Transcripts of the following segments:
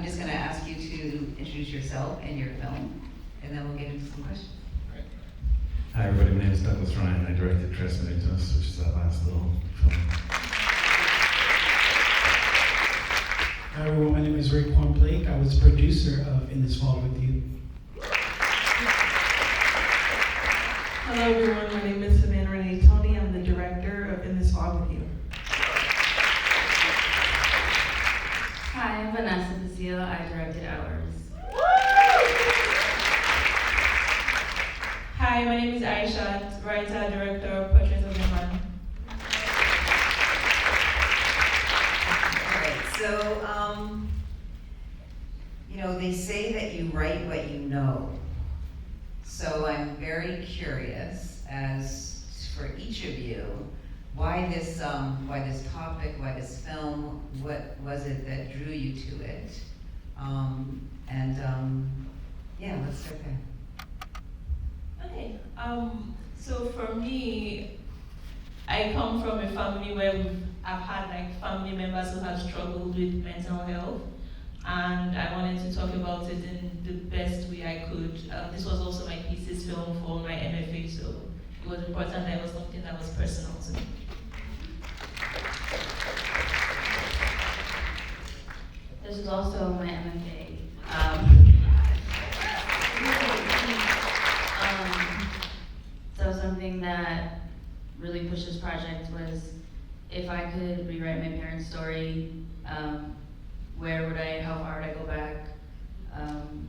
just gonna ask you to introduce yourself and your film, and then we'll get into some questions. Hi everybody, my name is Douglas Ryan. I directed MINUTOS, which is that last little film. Hi everyone, my name is Raekwon Blake. I was producer of In This Fall With You. Hello everyone, my name is Savannah Renee Tony. I'm the director of In This Fall With You. Hi, I'm Vanessa Basile. I directed Hours. Hi, my name is Aisha, writer, director of Portraits of a Man. All right, so, they say that you write what you know. So I'm very curious as for each of you, why this topic, why this film, what was it that drew you to it? Let's start there. Okay, so for me, I come from a family where I've had family members who have struggled with mental health, and I wanted to talk about it in the best way I could. This was also my thesis film for my MFA, so it was important that it was something that was personal to me. This is also my MFA. So something that really pushed this project was if I could rewrite my parents' story, how far would I go back,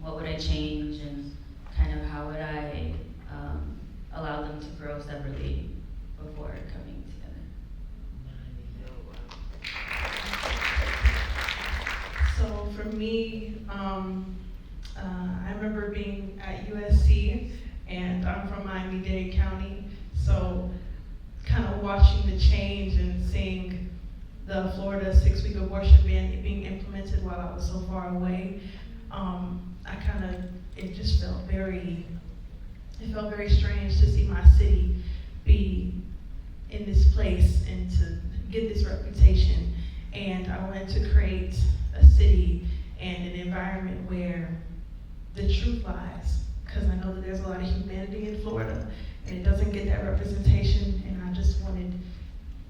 what would I change, and kind of how would I allow them to grow separately before coming together. So for me, I remember being at USC, and I'm from Miami-Dade County, so kind of watching the change and seeing the Florida 6-week abortion ban being implemented while I was so far away, it just felt very strange to see my city be in this place and to get this reputation. And I wanted to create a city and an environment where the truth lies, because I know that there's a lot of humanity in Florida and it doesn't get that representation, and I just wanted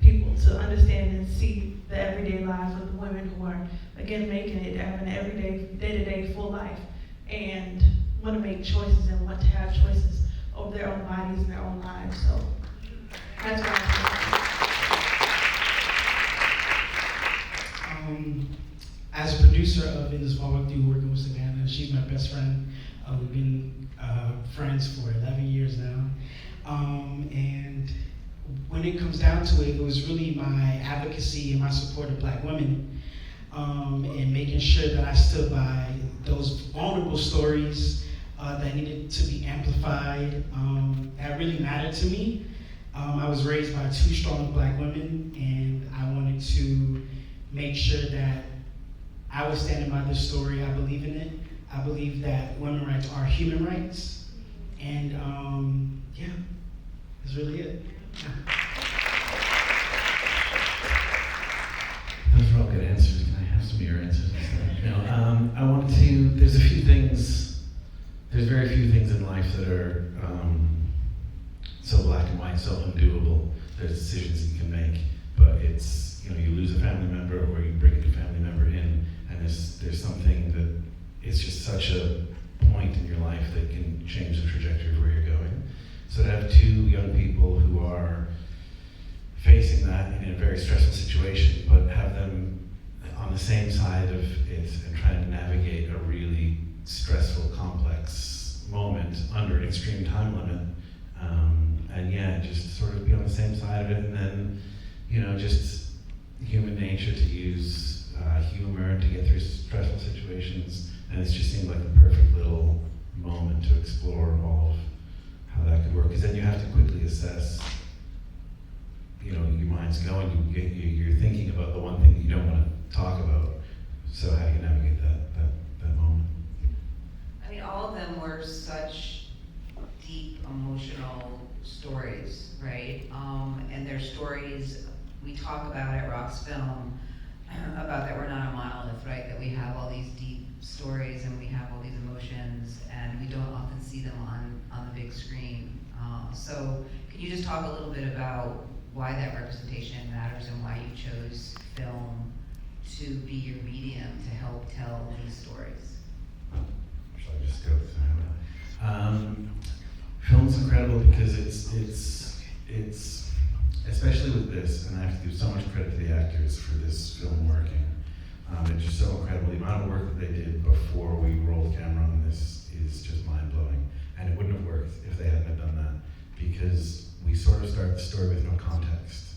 people to understand and see the everyday lives of the women who are, again, making it, having an everyday, day-to-day full life, and want to make choices and want to have choices over their own bodies and their own lives. So that's what I'm As a producer of In This Fall With You, working with Savannah, she's my best friend. We've been friends for 11 years now. And when it comes down to it, it was really my advocacy and my support of Black women, and making sure that I stood by those vulnerable stories that needed to be amplified, that really mattered to me. I was raised by 2 strong Black women, and I wanted to make sure that I was standing by this story. I believe in it. I believe that women's rights are human rights, and that's really it. Those are all good answers. Can I have some of your answers instead? I wanted to, there's very few things in life that are so black and white, so undoable. There's decisions that you can make, but it's, you lose a family member or you bring a new family member in, and there's something that it's just such a point in your life that can change the trajectory of where you're going. So to have 2 young people who are facing that in a very stressful situation, but have them on the same side of it and trying to navigate a really stressful, complex moment under an extreme time limit, just sort of be on the same side of it, and then, just human nature to use humor to get through stressful situations, and it just seemed like the perfect little moment to explore all of how that could work, because then you have to quickly assess, your mind's going, you're thinking about the one thing that you don't want to talk about, so how do you navigate that moment? I mean, all of them were such deep emotional stories, right? And they're stories we talk about at RoxFilm about that we're not a monolith, right? That we have all these deep stories and we have all these emotions and we don't often see them on the big screen. So can you just talk a little bit about why that representation matters and why you chose film to be your medium to help tell these stories? Shall I just go through? Film's incredible because it's especially with this, and I have to give so much credit to the actors for this film working. It's just so incredible. The amount of work that they did before we rolled camera on this is just mind blowing, and it wouldn't have worked if they hadn't have done that, because we sort of start the story with no context,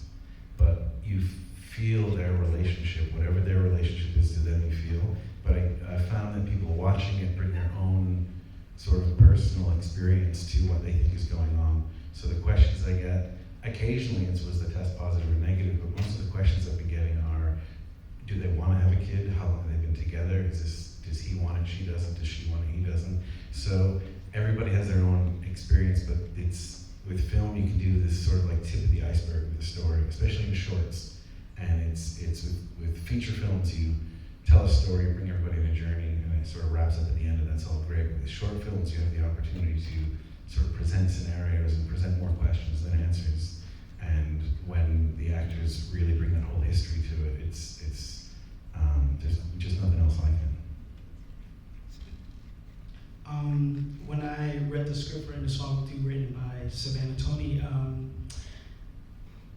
but you feel their relationship, whatever their relationship is to them, you feel. But I found that people watching it bring their own sort of personal experience to what they think is going on. So the questions I get, occasionally was the test positive or negative, but most of the questions I've been getting are, do they want to have a kid? How long have they been together? Does he want it, she doesn't? Does she want it, he doesn't? So everybody has their own experience, but with film you can do this sort of like tip of the iceberg with the story, especially in shorts. And it's with feature films, you tell a story, bring everybody on a journey, and it sort of wraps up at the end, and that's all great. But with short films, you have the opportunity to sort of present scenarios and present more questions than answers. And when the actors really bring that whole history to it, there's just nothing else like it. When I read the script for In the Solitude written by Savannah Tony,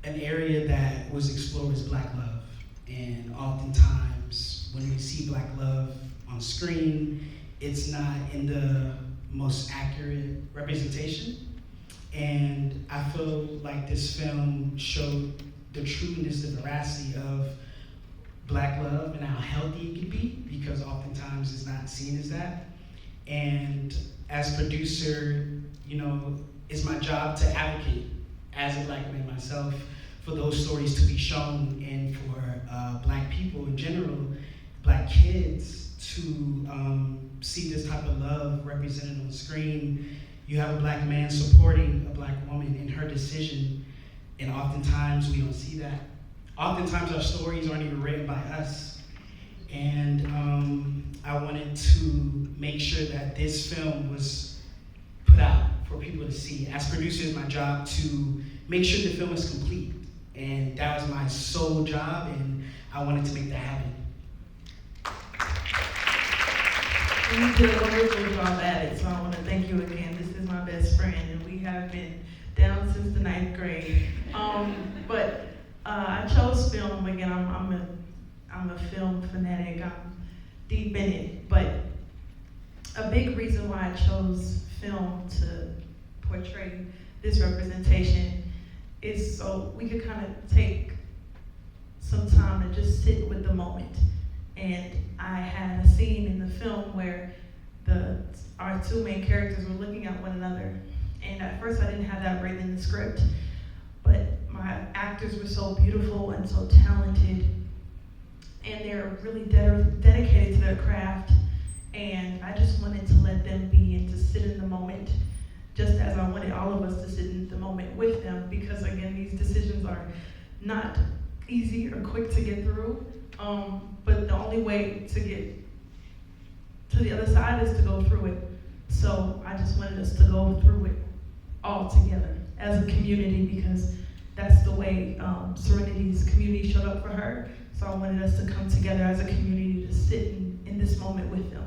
an area that was explored is Black love. And oftentimes, when we see Black love on screen, it's not in the most accurate representation. And I feel like this film showed the trueness, the veracity of Black love and how healthy it can be, because oftentimes it's not seen as that. And as producer, it's my job to advocate as a Black man myself for those stories to be shown, and for Black people in general, Black kids to see this type of love represented on screen. You have a Black man supporting a Black woman in her decision, and oftentimes we don't see that. Oftentimes our stories aren't even written by us. And I wanted to make sure that this film was put out for people to see. As producer, it's my job to make sure the film is complete. And that was my sole job, and I wanted to make that happen. You did a wonderful job at it, so I want to thank you again. This is my best friend, and we have been down since the 9th grade. But I chose film again. I'm a film fanatic. I'm deep in it. But a big reason why I chose film to portray this representation is so we could kind of take some time to just sit with the moment. And I had a scene in the film where our two main characters were looking at one another. And at first I didn't have that written in the script, but my actors were so beautiful and so talented, and they're really dedicated to their craft. And I just wanted to let them be and to sit in the moment, just as I wanted all of us to sit in the moment with them, because again, these decisions are not easy or quick to get through. But the only way to get to the other side is to go through it. So I just wanted us to go through it all together as a community, because that's the way Serenity's community showed up for her. So I wanted us to come together as a community to sit in this moment with them.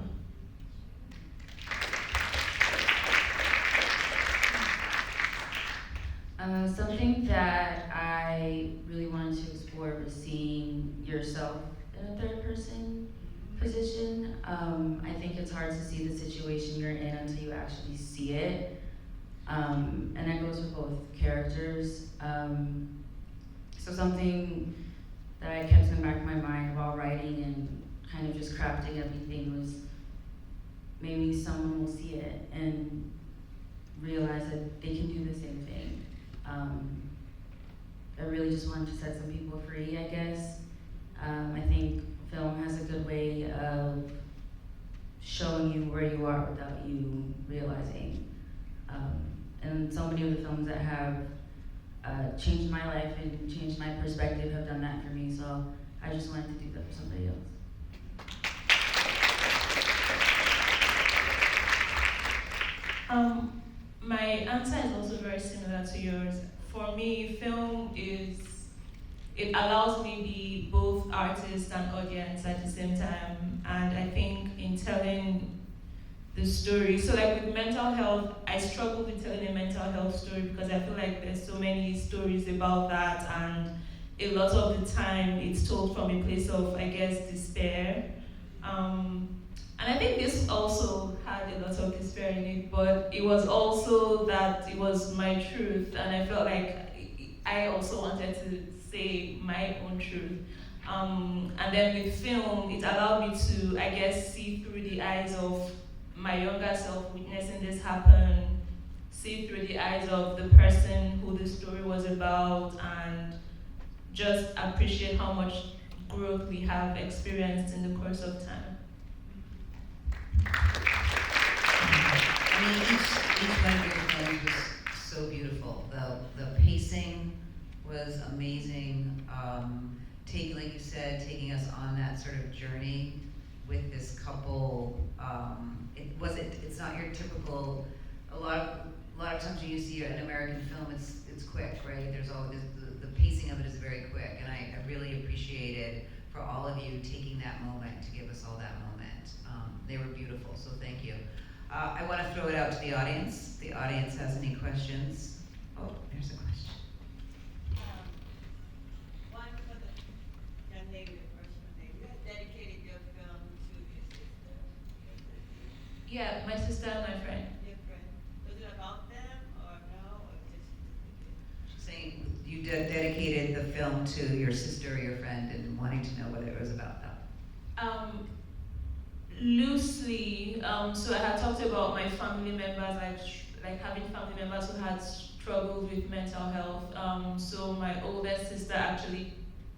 Something that I really wanted to explore was seeing yourself in a third person position. I think it's hard to see the situation you're in until you actually see it. And that goes for both characters. So something that I kept in the back of my mind while writing and kind of just crafting everything was, maybe someone will see it and realize that they can do the same thing. I really just wanted to set some people free, I guess. I think film has a good way of showing you where you are without you realizing. And so many of the films that have changed my life and changed my perspective have done that for me, so I just wanted to do that for somebody else. My answer is also very similar to yours. For me, it allows me to be both artist and audience at the same time. And I think in telling the story, so like with mental health, I struggle with telling a mental health story because I feel like there's so many stories about that, and a lot of the time it's told from a place of, I guess, despair. And I think this also had a lot of despair in it, but it was also that it was my truth, and I felt like I also wanted to say my own truth. And then with film, it allowed me to, I guess, see through the eyes of my younger self witnessing this happen, see through the eyes of the person who the story was about, and just appreciate how much growth we have experienced in the course of time. I mean, each one of your films was so beautiful. The pacing was amazing. Like you said, taking us on that sort of journey with this couple. It's not your typical. A lot of times when you see an American film, it's quick, right? There's always the pacing of it is very quick, and I really appreciated for all of you taking that moment to give us all that moment. They were beautiful, so thank you. I want to throw it out to the audience. If the audience has any questions. Oh, there's a question. One for the young lady, the first one. You had dedicated your film to your sister. Yeah, my sister and my friend. Your friend. Was it about them or no, or just? She's saying you dedicated the film to your sister or your friend and wanting to know whether it was about them. Loosely, so I had talked about my family members, like having family members who had struggled with mental health. So my oldest sister actually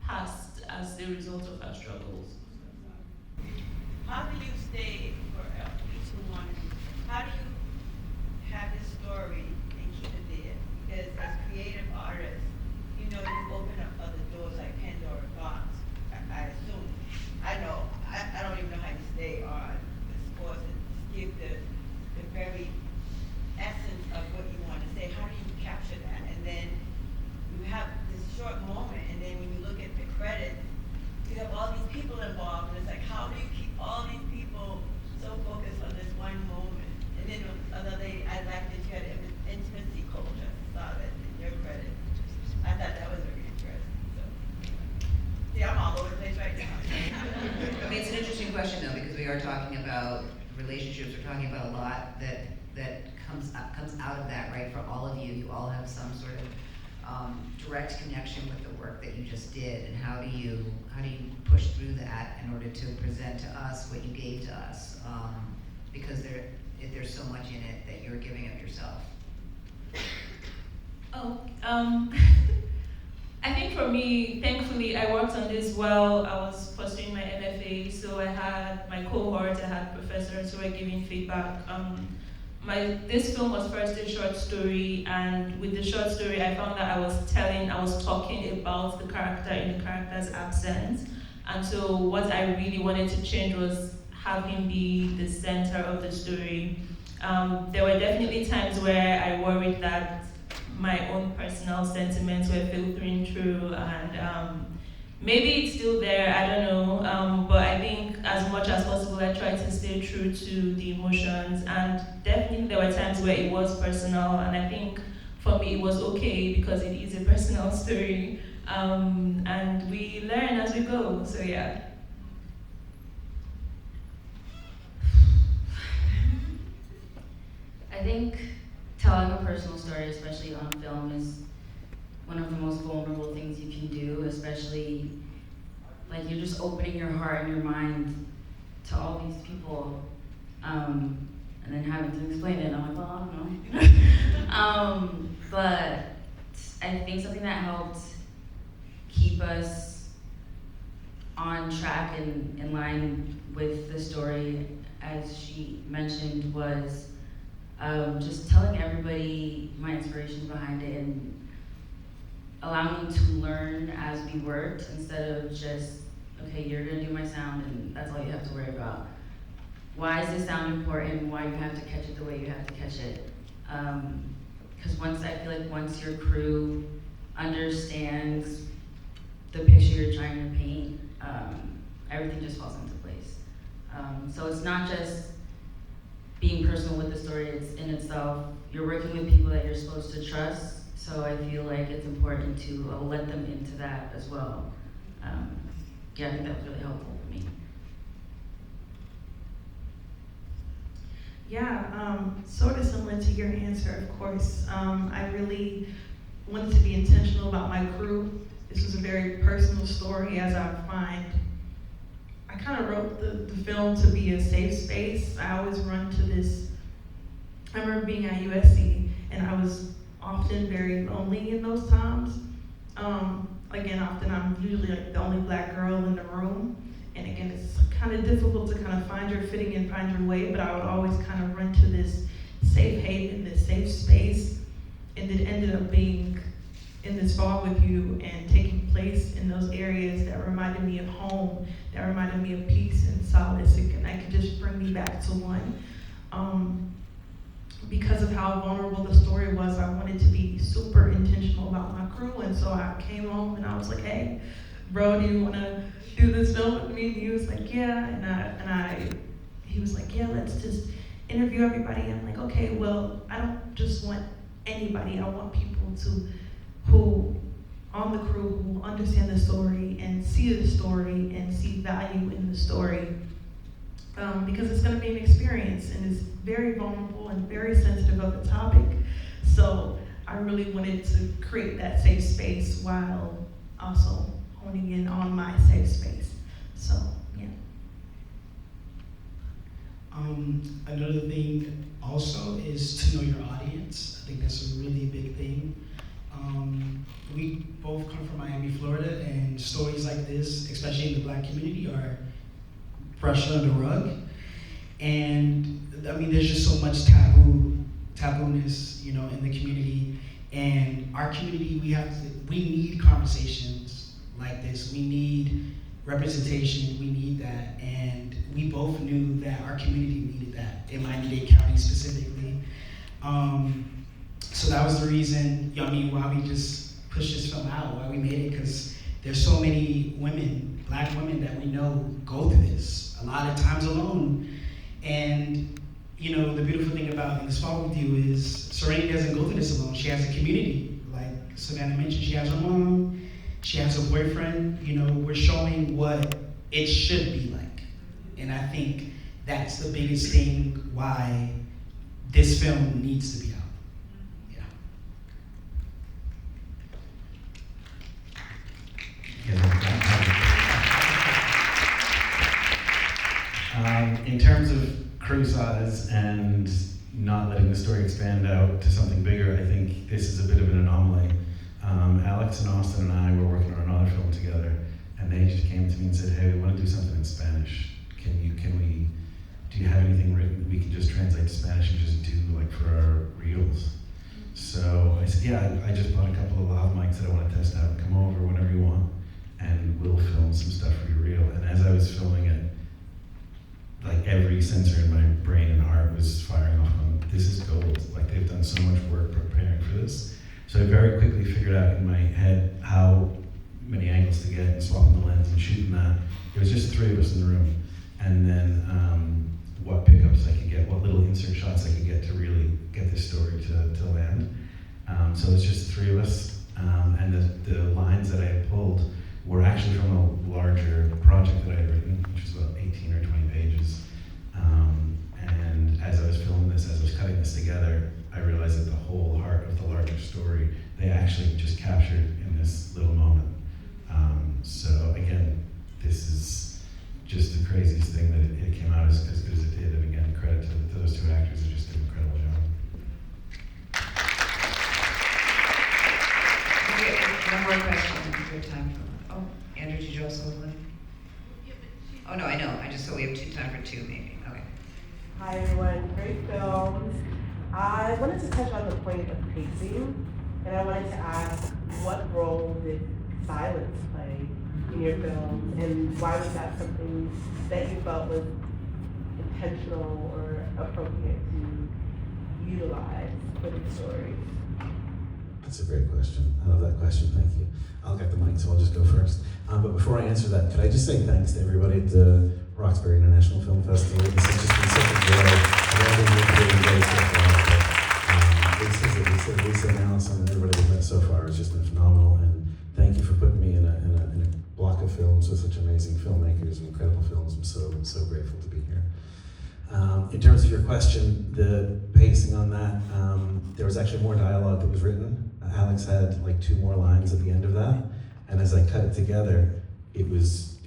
passed as a result of her struggles. How do you stay for each one? How do you have this story and keep it there? Because as creative artists, you know, you open up other doors like Pandora box. I assume. I know. I don't even know how you stay on this course and give the very essence of what you want to say. How do you capture that? And then you have this short moment, and then when you look at the credits, you have all these people involved, and it's like, how do you keep all these people so focused on this one moment? And then another day, I liked that you had an intimacy culture. I saw that in your credits. I thought that was very interesting. So, see, I'm all over the place right now. I mean, it's an interesting question though, because we are talking about relationships. We're talking about a lot that comes out of that, right? For all of you, you all have some sort of direct connection with the work that you just did, and how do you push through that in order to present to us what you gave to us? Because there's so much in it that you're giving of yourself. I think for me, thankfully, I worked on this while I was pursuing my MFA, so I had my cohort, I had professors who were giving feedback. This film was first a short story, and with the short story, I found that I was talking about the character in the character's absence. And so what I really wanted to change was have him be the center of the story. There were definitely times where I worried that my own personal sentiments were filtering through, and maybe it's still there, I don't know, but I think as much as possible I tried to stay true to the emotions, and definitely there were times where it was personal, and I think for me it was okay because it is a personal story, and we learn as we go, so yeah. I think telling a personal story, especially on film, is one of the most vulnerable things you can do, especially like you're just opening your heart and your mind to all these people, and then having to explain it, and I'm like, well, I don't know. But I think something that helped keep us on track and in line with the story, as she mentioned, was just telling everybody my inspirations behind it and allowing me to learn as we worked, instead of just, okay, you're gonna do my sound and that's all you have to worry about. why does this sound important, why you have to catch it the way you have to catch it. Because I feel like once your crew understands the picture you're trying to paint, everything just falls into place. So it's not just being personal with the story in itself. You're working with people that you're supposed to trust, so I feel like it's important to let them into that as well. Yeah, I think that was really helpful for me. Yeah, sort of similar to your answer, of course. I really wanted to be intentional about my crew. This was a very personal story, as I find. I kind of wrote the film to be a safe space. I always run to this. I remember being at USC, and I was often very lonely in those times. Again, often I'm usually like the only Black girl in the room. And again, it's kind of difficult to kind of find your fitting and find your way, but I would always kind of run to this safe haven, this safe space, and it ended up being in this fall with you and taking place in those areas that reminded me of home, that reminded me of peace and solace, and that could just bring me back to one. Because of how vulnerable the story was, I wanted to be super intentional about my crew, and so I came home and I was like, hey, bro, do you want to do this film with me? And he was like, yeah, he was like, yeah, let's just interview everybody. I'm like, okay, well, I don't just want anybody, I want people who on the crew who understand the story and see the story and see value in the story. Because it's going to be an experience and it's very vulnerable and very sensitive of a topic. So I really wanted to create that safe space while also honing in on my safe space. So, yeah. Another thing also is to know your audience. I think that's a really big thing. We both come from Miami, Florida, and stories like this, especially in the Black community, are brushed under the rug. And I mean, there's just so much taboo-ness, you know, in the community. And our community, we need conversations like this. We need representation, we need that. And we both knew that our community needed that in Miami-Dade County specifically. So that was the reason, I mean, why we just pushed this film out, why we made it, because there's so many women, Black women that we know go through this, a lot of times alone. And, you know, the beautiful thing about In This Fall With You is Serenity doesn't go through this alone. She has a community. Like Savannah mentioned, she has her mom, she has her boyfriend. You know, we're showing what it should be like. And I think that's the biggest thing why this film needs to be out. In terms of crew size and not letting the story expand out to something bigger, I think this is a bit of an anomaly. Alex and Austin and I were working on another film together, and they just came to me and said, hey, we want to do something in Spanish. Do you have anything written we can just translate to Spanish and just do like for our reels? So I said, yeah, I just bought a couple of lav mics that I want to test out. Come over whenever you want, and we'll film some stuff for your reel. And as I was filming it, like every sensor in my brain and heart was firing off on, this is gold. Like they've done so much work preparing for this. So I very quickly figured out in my head how many angles to get and swapping the lens and shooting that. It was just three of us in the room. And then what pickups I could get, what little insert shots I could get to really get this story to land. So it's just three of us. And the lines that I had pulled were actually from a larger project that I had written, which was about 18 or 20 pages. And as I was filming this, as I was cutting this together, I realized that the whole heart of the larger story, they actually just captured in this little moment. So again, this is just the craziest thing that it came out as good as it did. And again, credit to those two actors who just did an incredible job. Okay, one more question, if we have time for, Andrew, did you also want? Oh, no, I know, I just thought we have time for two, maybe, okay. Hi everyone, great films. I wanted to touch on the point of pacing, and I wanted to ask what role did silence play in your films, and why was that something that you felt was intentional or appropriate to utilize for these stories? That's a great question. I love that question. Thank you. I'll get the mic, so I'll just go first. But before I answer that, could I just say thanks to everybody at the Roxbury International Film Festival? This has just been such a joy. I've been really great so far. Lisa and Allison and everybody we've met so far has just been phenomenal. And thank you for putting me in a block of films with such amazing filmmakers and incredible films. I'm so grateful to be here. In terms of your question, the pacing on that, there was actually more dialogue that was written. Alex had like 2 more lines at the end of that, and as I cut it together, it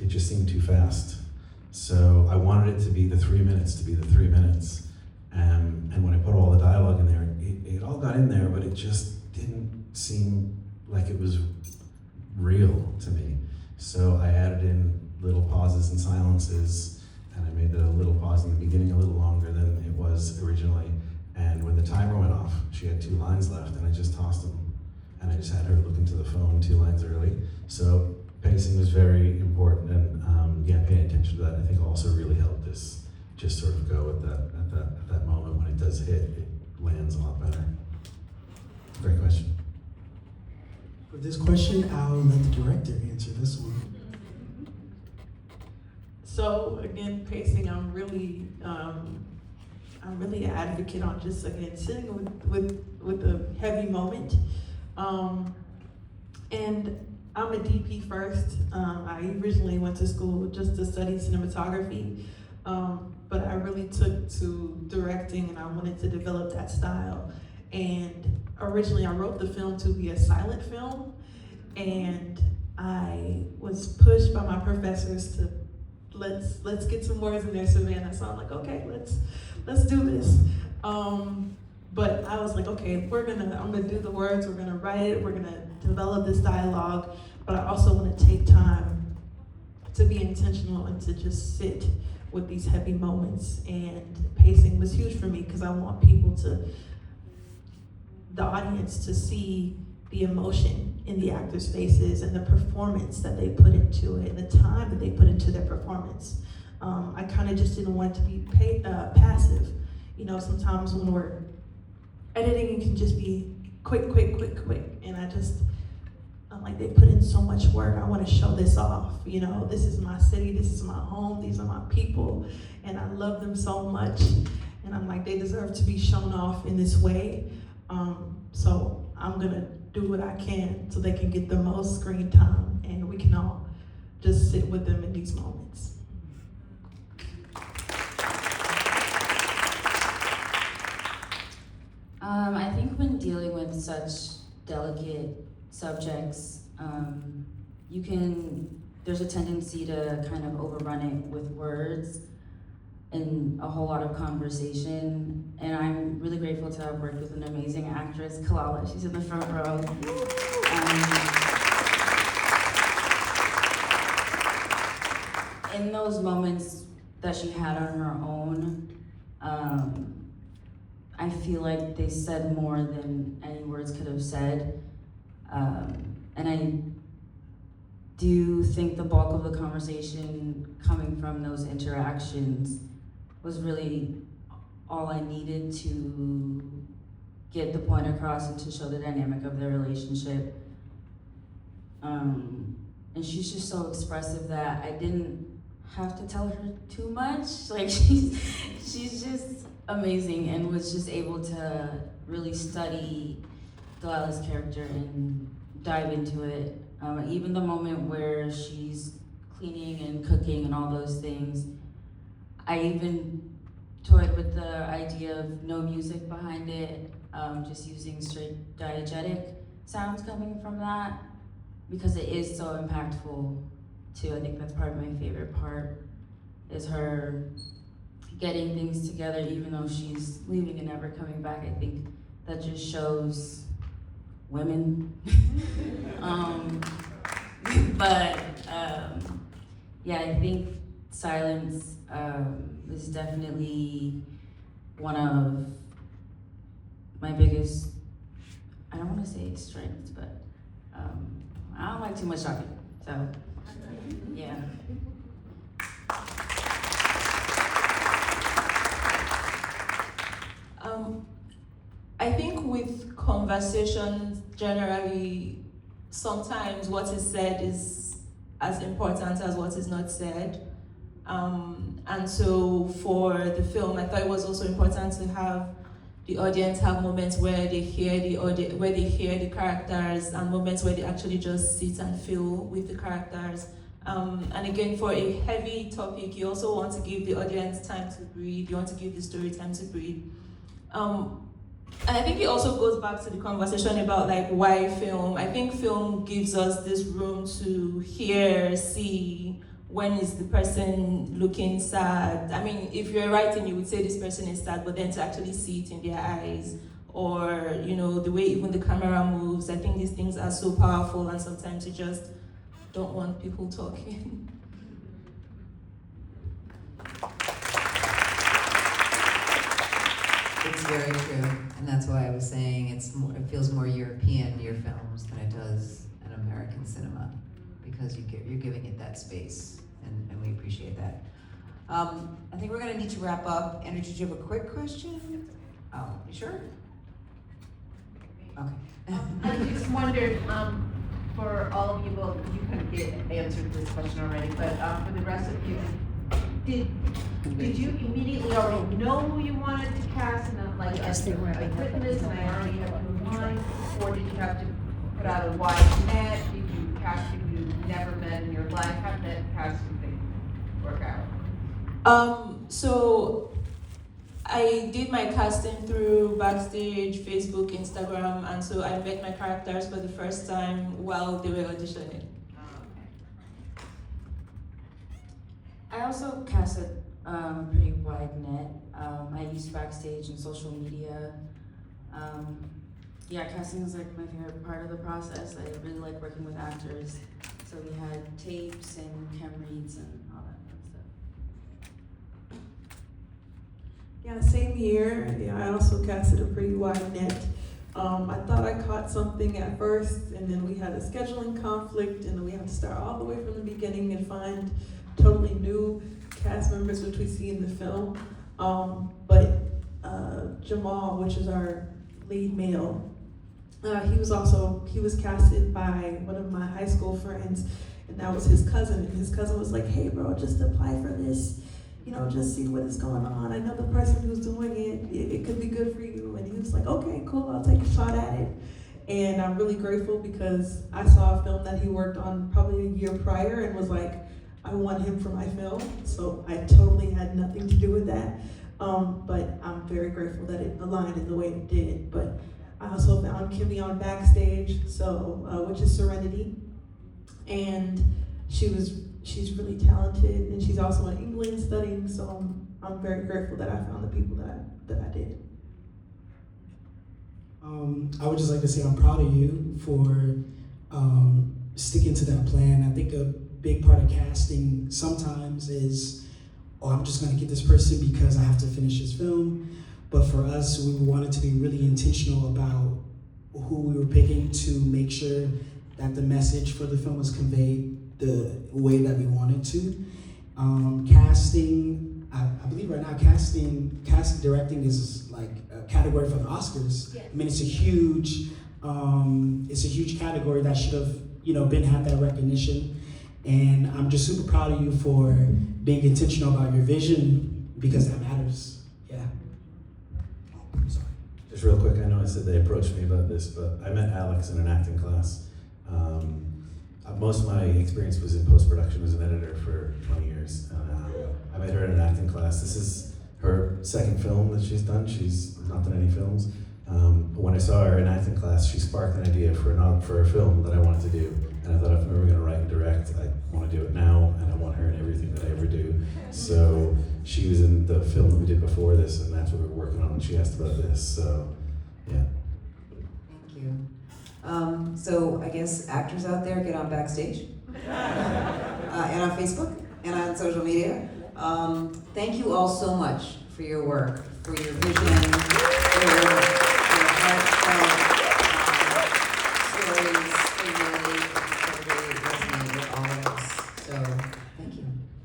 just seemed too fast. So I wanted it to be the 3 minutes to be the 3 minutes. And when I put all the dialogue in there, it all got in there, but it just didn't seem like it was real to me. So I added in little pauses and silences, and I made the little pause in the beginning a little longer than it was originally. And when the timer went off, she had 2 lines left, and I just tossed them. And I just had her look into the phone 2 lines early. So pacing was very important, and paying attention to that, I think, also really helped us just sort of go at that moment when it does hit, it lands a lot better. Great question. For this question, I'll let the director answer this one. So again, pacing, I'm really an advocate on just again sitting with a heavy moment. And I'm a DP first. I originally went to school just to study cinematography, but I really took to directing, and I wanted to develop that style. And originally I wrote the film to be a silent film, and I was pushed by my professors to let's get some words in there, Savannah. So I'm like, okay, let's do this. But I was like, okay, I'm gonna do the words, we're gonna write it, we're gonna develop this dialogue, but I also wanna take time to be intentional and to just sit with these heavy moments. And pacing was huge for me because I want the audience to see the emotion in the actors' faces and the performance that they put into it and the time that they put into their performance. I kind of just didn't want it to be passive. You know, sometimes when we're editing, it can just be quick. And I'm like, they put in so much work. I want to show this off. You know, this is my city, this is my home, these are my people, and I love them so much. And I'm like, they deserve to be shown off in this way. So I'm gonna do what I can so they can get the most screen time, and we can all just sit with them in these moments. I think when dealing with such delicate subjects, there's a tendency to kind of overrun it with words and a whole lot of conversation. And I'm really grateful to have worked with an amazing actress, Kalala. She's in the front row. In those moments that she had on her own, I feel like they said more than any words could have said. And I do think the bulk of the conversation coming from those interactions was really all I needed to get the point across and to show the dynamic of their relationship. And she's just so expressive that I didn't have to tell her too much. Like she's just amazing and was just able to really study Delilah's character and dive into it. Even the moment where she's cleaning and cooking and all those things, I even toyed with the idea of no music behind it, just using straight diegetic sounds coming from that, because it is so impactful too. I think that's probably my favorite part, is her getting things together even though she's leaving and never coming back. I think that just shows women. Yeah, I think silence is definitely one of my biggest, I don't want to say strengths, but I don't like too much talking, so yeah. I think with conversations generally, sometimes what is said is as important as what is not said. And so for the film, I thought it was also important to have the audience have moments where they hear where they hear the characters, and moments where they actually just sit and feel with the characters. And again, for a heavy topic, you also want to give the audience time to breathe. You want to give the story time to breathe. And I think it also goes back to the conversation about like why film. I think film gives us this room to hear, see, when is the person looking sad. I mean, if you're writing, you would say this person is sad, but then to actually see it in their eyes, or you know, the way even the camera moves. I think these things are so powerful, and sometimes you just don't want people talking. It's very true, and that's why I was saying it feels more European, your films, than it does an American cinema, because you're giving it that space, and we appreciate that. I think we're gonna need to wrap up. Andrew, did you have a quick question? Oh, you sure? Okay. I just wondered, for all of you, well, you kind of answered this question already, but for the rest of you, did you immediately already know who you wanted to cast, and like, I've written this and I already have two in mind, or did you have to put out a wide net? Did you cast people you never met in your life? How did that casting thing work out? So I did my casting through Backstage, Facebook, Instagram, and so I met my characters for the first time while they were auditioning. I also cast a pretty wide net. I used Backstage and social media. Yeah, casting is like my favorite part of the process. I really like working with actors. So we had tapes and cam reads and all that fun stuff. Yeah, same here. Yeah, I also casted a pretty wide net. I thought I caught something at first, and then we had a scheduling conflict, and then we had to start all the way from the beginning and find totally new cast members, which we see in the film. But Jamal, which is our lead male, he was casted by one of my high school friends, and that was his cousin. And his cousin was like, "Hey, bro, just apply for this. You know, just see what is going on. I know the person who's doing it. It could be good for you." And he was like, "Okay, cool. I'll take a shot at it." And I'm really grateful because I saw a film that he worked on probably a year prior and was like, I want him for my film. So I totally had nothing to do with that. But I'm very grateful that it aligned in the way it did. But I also found Kimmy on Backstage, which is Serenity. And she's really talented, and she's also in England studying, so I'm very grateful that I found the people that I did. I would just like to say I'm proud of you for sticking to that plan. I think a big part of casting sometimes is, I'm just gonna get this person because I have to finish this film. But for us, we wanted to be really intentional about who we were picking to make sure that the message for the film was conveyed the way that we wanted to. Casting, I believe right now, casting directing is like a category for the Oscars. Yes. I mean, it's a huge category that should have, had that recognition. And I'm just super proud of you for being intentional about your vision, because that matters. Yeah. I'm sorry. Just real quick, I know I said they approached me about this, but I met Alex in an acting class. Most of my experience was in post-production as an editor for 20 years. I met her in an acting class. This is her second film that she's done. She's not done any films. But when I saw her in acting class, she sparked an idea for a film that I wanted to do. And I thought, if I'm ever gonna write and direct, I wanna do it now, and I want her in everything that I ever do. So she was in the film that we did before this, and that's what we were working on when she asked about this, so, yeah. Thank you. So I guess actors out there, get on Backstage, and on Facebook, and on social media. Thank you all so much for your work, for your vision, for your heartfelt stories. They really resonate with all of us. So thank you.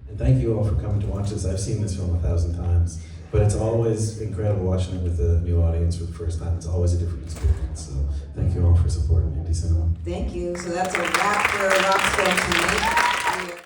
And thank you all for coming to watch this. I've seen this film 1,000 times, But it's always incredible watching it with a new audience for the first time. It's always a different experience. So thank you all for supporting indie cinema. Thank you. So that's a wrap for RoxFilm